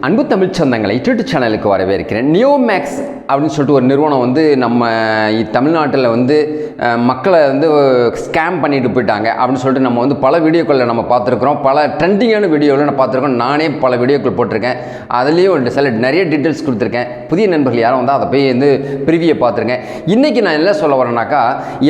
அன்பு தமிழ் சொந்தங்களை யூடியூப் சேனலுக்கு வரவேற்கிறேன். நியோமேக்ஸ் அப்படின்னு சொல்லிட்டு ஒரு நிறுவனம் வந்து நம்ம தமிழ்நாட்டில் வந்து மக்களை வந்து ஸ்கேம் பண்ணிட்டு போயிட்டாங்க அப்படின்னு சொல்லிட்டு நம்ம வந்து பல வீடியோக்களில் நம்ம பார்த்துருக்குறோம். பல ட்ரெண்டிங்கான வீடியோவில் நான் பார்த்துருக்கோம். நானே பல வீடியோக்கள் போட்டிருக்கேன். அதுலேயும் சில நிறைய டீட்டெயில்ஸ் கொடுத்துருக்கேன். புதிய நண்பர்கள் யாரும் வந்து அதை போய் வந்து ப்ரிவியை பார்த்துருக்கேன். இன்றைக்கி நான் என்ன சொல்ல வரேன்னாக்கா,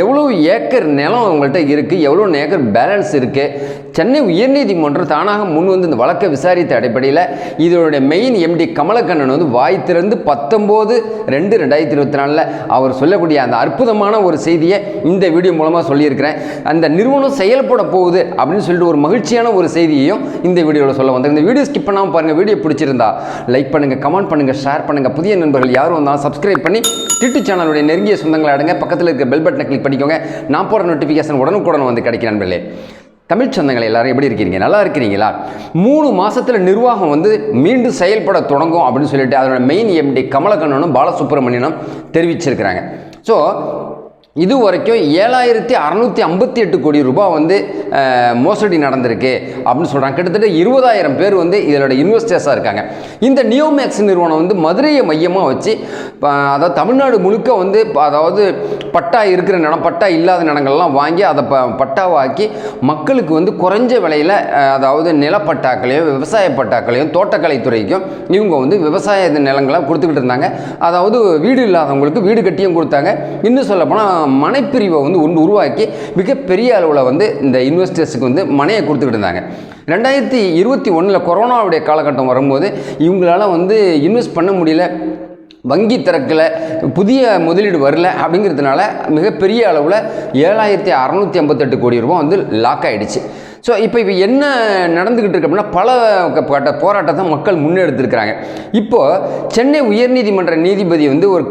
எவ்வளோ ஏக்கர் நிலம் உங்கள்கிட்ட இருக்குது, எவ்வளோ ஏக்கர் பேலன்ஸ் இருக்குது, சென்னை உயர்நீதிமன்றம் தானாக முன் வந்து இந்த வழக்கை விசாரித்த அடிப்படையில் இதனுடைய மெயின் எம்டி கமலக்கண்ணன் வந்து வாய் திறந்து 19/2/2024 அவர் சொல்லக்கூடிய அந்த அற்புதமான ஒரு செய்தியை இந்த வீடியோ மூலமாக சொல்லியிருக்கிறேன். அந்த நிறுவனம் செயல்பட போகுது அப்படின்னு சொல்லிட்டு ஒரு மகிழ்ச்சியான ஒரு செய்தியையும் இந்த வீடியோவில் சொல்ல வந்தேன். இந்த வீடியோ ஸ்கிப் பண்ணாமல் பாருங்கள். வீடியோ பிடிச்சிருந்தா லைக் பண்ணுங்கள், கமெண்ட் பண்ணுங்கள், ஷேர் பண்ணுங்கள். புதிய நண்பர்கள் யாரும் வந்தாலும் சப்ஸ்கிரைப் பண்ணி யூடியூப் சேனலுடைய நெருங்கிய சொந்தங்களை அடங்க பக்கத்தில் இருக்க பெல் பட்டனை கிளிக் பண்ணிக்கோங்க. நான் போகிற நோட்டிஃபிகேஷன் உடனுக்குடன் வந்து கிடைக்கும். நண்பர்களே, தமிழ் சொந்தங்களை எல்லாரும் எப்படி இருக்கிறீங்க? நல்லா இருக்கிறீங்களா? 3 மாதத்தில் நிர்வாகம் வந்து மீண்டும் செயல்பட தொடங்கும் அப்படின்னு சொல்லிட்டு அதோட மெயின் எம்டி கமலக்கண்ணனும் பாலசுப்ரமணியனும் தெரிவிச்சிருக்கிறாங்க. ஸோ இது வரைக்கும் 7658 கோடி ரூபாய் வந்து மோசடி நடந்திருக்கு அப்படின்னு சொல்கிறாங்க. கிட்டத்தட்ட 20,000 பேர் வந்து இதோட இன்வெஸ்டர்ஸாக இருக்காங்க. இந்த நியோமேக்ஸ் நிறுவனம் வந்து மதுரையை மையமாக வச்சு, அதாவது தமிழ்நாடு முழுக்க வந்து அதாவது பட்டா இருக்கிற நிலம், பட்டா இல்லாத நிலங்கள்லாம் வாங்கி அதை பட்டாவாக்கி மக்களுக்கு வந்து குறைஞ்ச விலையில், அதாவது நிலப்பட்டாக்களையும் விவசாய பட்டாக்களையும் தோட்டக்கலைத்துறைக்கும் இவங்க வந்து விவசாய நிலங்களை கொடுத்துக்கிட்டு இருந்தாங்க. அதாவது வீடு இல்லாதவங்களுக்கு வீடு கட்டியும் கொடுத்தாங்க. இன்னும் சொல்லப்போனால் மனைப்பிரிவை வந்து உருவாக்கி மிகப்பெரிய அளவில் வந்து இந்த இன்வெஸ்டர்ஸுக்கு வந்து மனையை கொடுத்துக்கிட்டு இருந்தாங்க. 2021 கொரோனாவுடைய காலகட்டம் வரும்போது இவங்களால வந்து இன்வெஸ்ட் பண்ண முடியல, வங்கி திறக்கலை, புதிய முதலீடு வரல. அப்படிங்கிறதுனால மிகப்பெரிய அளவில் 7658 கோடி ரூபாய் வந்து லாக் ஆகிடுச்சு. ஸோ இப்போ என்ன நடந்துக்கிட்டு இருக்கு அப்படின்னா, பல போராட்டத்தை மக்கள் முன்னெடுத்திருக்கிறாங்க. இப்போது சென்னை உயர்நீதிமன்ற நீதிபதி வந்து ஒரு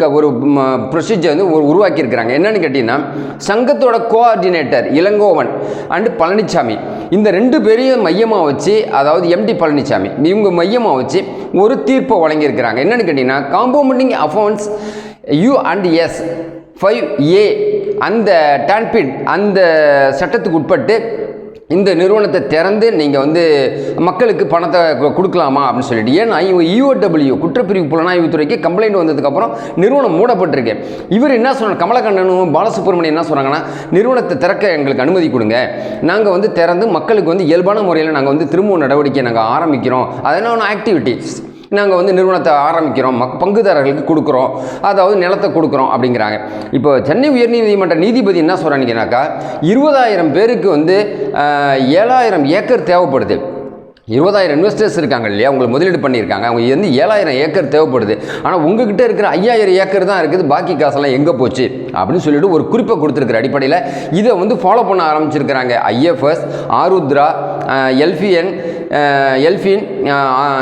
ப்ரொசீஜர் வந்து உருவாக்கியிருக்கிறாங்க. என்னன்னு கேட்டிங்கன்னா, சங்கத்தோட கோஆர்டினேட்டர் இளங்கோவன் அண்டு பழனிசாமி, இந்த 2 பேரையும் மையமாக வச்சு, அதாவது எம்டி பழனிசாமி இவங்க மையமாக வச்சு ஒரு தீர்ப்பை வழங்கியிருக்கிறாங்க. என்னன்னு கேட்டிங்கன்னா, காம்பவுண்டிங் அஃபென்ஸ் U&S 5A அந்த டான்பிட் அந்த சட்டத்துக்கு உட்பட்டு இந்த நிறுவனத்தை திறந்து நீங்கள் வந்து மக்களுக்கு பணத்தை கொடுக்கலாமா அப்படின்னு சொல்லிட்டு. ஏன்னா இவங்க EOW குற்றப்பிரிவு புலனாய்வுத்துறைக்கு கம்ப்ளைண்ட் வந்ததுக்கப்புறம் நிறுவனம் மூடப்பட்டிருக்கு. இவர் என்ன சொன்னார், கமலக்கண்ணனும் பாலசுப்ரமணியம் என்ன சொன்னாங்கன்னா, நிறுவனத்தை திறக்க எங்களுக்கு அனுமதி கொடுங்க, நாங்கள் வந்து திறந்து மக்களுக்கு வந்து இயல்பான முறையில் நாங்கள் வந்து திரும்ப நடவடிக்கை நாங்கள் ஆரம்பிக்கிறோம், அதனால ஆக்டிவிட்டீஸ் நாங்கள் வந்து நிறுவனத்தை ஆரம்பிக்கிறோம், பங்குதாரர்களுக்கு கொடுக்குறோம், அதாவது நிலத்தை கொடுக்குறோம் அப்படிங்கிறாங்க. இப்போ சென்னை உயர்நீதிமன்ற நீதிபதி என்ன சொல்கிறாங்கன்னாக்கா, 20,000 பேருக்கு வந்து 7,000 ஏக்கர் தேவைப்படுது. 20,000 இன்வெஸ்டர்ஸ் இருக்காங்க இல்லையா, உங்களுக்கு முதலீடு பண்ணியிருக்காங்க, அவங்க வந்து 7,000 ஏக்கர் தேவைப்படுது. ஆனால் உங்ககிட்ட இருக்கிற 5,000 ஏக்கர் தான் இருக்குது, பாக்கி காசெல்லாம் எங்கே போச்சு அப்படின்னு சொல்லிட்டு ஒரு குறிப்பை கொடுத்துருக்குற அடிப்படையில் இதை வந்து ஃபாலோ பண்ண ஆரம்பிச்சிருக்கிறாங்க. IFS, ஆருத்ரா, எல்ஃபின்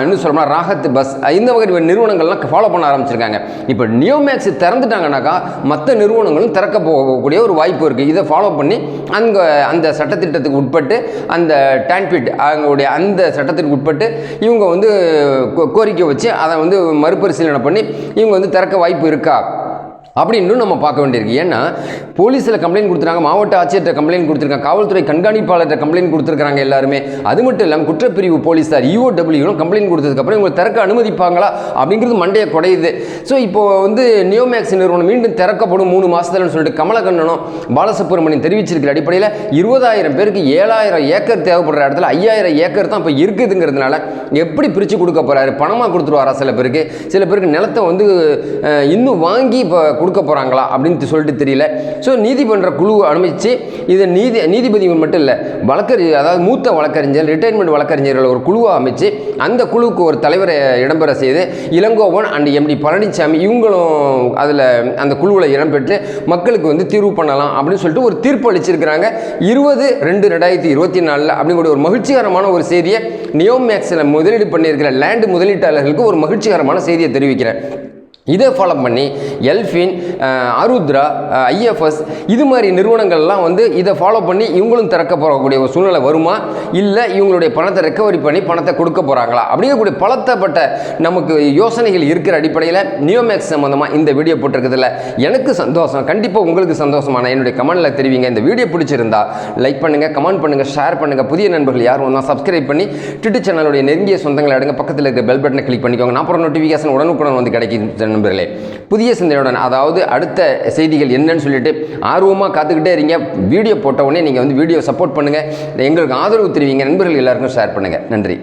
இன்னும் சொல்லலாம் ராகத் பஸ், இந்த வகை நிறுவனங்கள்லாம் ஃபாலோ பண்ண ஆரம்பிச்சிருக்காங்க. இப்போ நியோமேக்ஸ் திறந்துட்டாங்கன்னாக்கா மற்ற நிறுவனங்களும் திறக்க போகக்கூடிய ஒரு வாய்ப்பு இருக்குது. இதை ஃபாலோ பண்ணி அந்த சட்டத்திட்டத்துக்கு உட்பட்டு அந்த டான்பிட் அவங்களுடைய அந்த சட்டத்திற்கு உட்பட்டு இவங்க வந்து கோரிக்கை வச்சு அதை வந்து மறுபரிசீலனை பண்ணி இவங்க வந்து திறக்க வாய்ப்பு இருக்கா அப்படின்னு நம்ம பார்க்க வேண்டியிருக்கு. ஏன்னா போலீஸில் கம்ப்ளைண்ட் கொடுத்துருக்காங்க, மாவட்ட ஆட்சியர்கிட்ட கம்ப்ளைண்ட் கொடுத்துருக்காங்க, காவல்துறை கண்காணிப்பாளர்கிட்ட கம்ப்ளைண்ட் கொடுத்துருக்காங்க எல்லாருமே. அது மட்டும் இல்லாமல் குற்றப்பிரிவு போலீஸார் EOW கம்ப்ளைண்ட் கொடுத்ததுக்கப்புறம் இவங்க திறக்க அனுமதிப்பாங்களா அப்படிங்கிறது மண்டையை குடையுது. ஸோ இப்போ வந்து நியோமேக்ஸ் நிறுவனம் மீண்டும் திறக்கப்படும் 3 மாதத்துலன்னு சொல்லிட்டு கமலக்கண்ணனும் பாலசுப்ரமணியம் தெரிவிச்சிருக்கிற அடிப்படையில் 20,000 பேருக்கு 7,000 ஏக்கர் தேவைப்படுற இடத்துல 5,000 ஏக்கர் தான் இப்போ இருக்குதுங்கிறதுனால எப்படி பிரித்து கொடுக்க போகிறாரு? பணமாக கொடுத்துருவாரா? சில பேருக்கு நிலத்தை வந்து இன்னும் வாங்கி இப்போ கொடுக்க போகிறாங்களா அப்படின்னு சொல்லிட்டு தெரியல. ஸோ நீதிமன்ற குழு அமைச்சு இது நீதிபதி மட்டும் இல்லை, அதாவது மூத்த வழக்கறிஞர், ரிட்டையர்மெண்ட் வழக்கறிஞர்கள் ஒரு குழுவை அமைச்சு அந்த குழுவுக்கு ஒரு தலைவரை இடம்பெற செய்து இளங்கோவன் அண்ட் எம்டி பழனிசாமி இவங்களும் அதில் அந்த குழுவில் இடம்பெற்று மக்களுக்கு வந்து தீர்வு பண்ணலாம் அப்படின்னு சொல்லிட்டு ஒரு தீர்ப்பு அளிச்சிருக்கிறாங்க. 20/2/2024 அப்படிங்கிற ஒரு மகிழ்ச்சிகரமான ஒரு செய்தியை நியோமேக்ஸில் முதலீடு பண்ணியிருக்கிற லேண்டு முதலீட்டாளர்களுக்கு ஒரு மகிழ்ச்சிகரமான செய்தியை தெரிவிக்கிறேன். இதை ஃபாலோ பண்ணி எல்ஃபின், ஆருத்ரா, ஐஎஃப்எஸ் இது மாதிரி நிறுவனங்கள்லாம் வந்து இதை ஃபாலோ பண்ணி இவங்களும் திறக்க போகக்கூடிய ஒரு சூழ்நிலை வருமா, இல்லை இவங்களுடைய பணத்தை ரெக்கவரி பண்ணி பணத்தை கொடுக்க போகிறாங்களா அப்படிங்கக்கூடிய பலத்தப்பட்ட நமக்கு யோசனைகள் இருக்கிற அடிப்படையில் நியோமேக்ஸ் சம்மந்தமாக இந்த வீடியோ போட்டிருக்கிறதுல எனக்கு சந்தோஷம். கண்டிப்பாக உங்களுக்கு சந்தோஷமான என்னுடைய கமெண்டில் தெரிவிங்க. இந்த வீடியோ பிடிச்சிருந்தா லைக் பண்ணுங்கள், கமெண்ட் பண்ணுங்கள், ஷேர் பண்ணுங்கள். புதிய நண்பர்கள் யாரும் வந்தால் சப்ஸ்கிரைப் பண்ணி ட்விட்டர் சேனலுடைய நெருங்கிய சொந்தங்களை எடுங்க. பக்கத்தில் இருக்கிற பெல் பட்டனை கிளிக் பண்ணிக்கோங்க. நான் அப்புறம் நோட்டிஃபிகேஷன் உடனுக்குடன் வந்து கிடைக்கும் நண்பர்களே. புதிய சிந்தனையுடன், அதாவது அடுத்த செய்திகள் என்னன்னு சொல்லிட்டு ஆர்வமாக காத்துக்கிட்டே இருங்க. வீடியோ போட்ட உடனே நீங்கள் வந்து வீடியோ சப்போர்ட் பண்ணுங்கள், எங்களுக்கு ஆதரவு தெரிவிங்க. நண்பர்கள் எல்லாருக்கும் ஷேர் பண்ணுங்கள். நன்றி.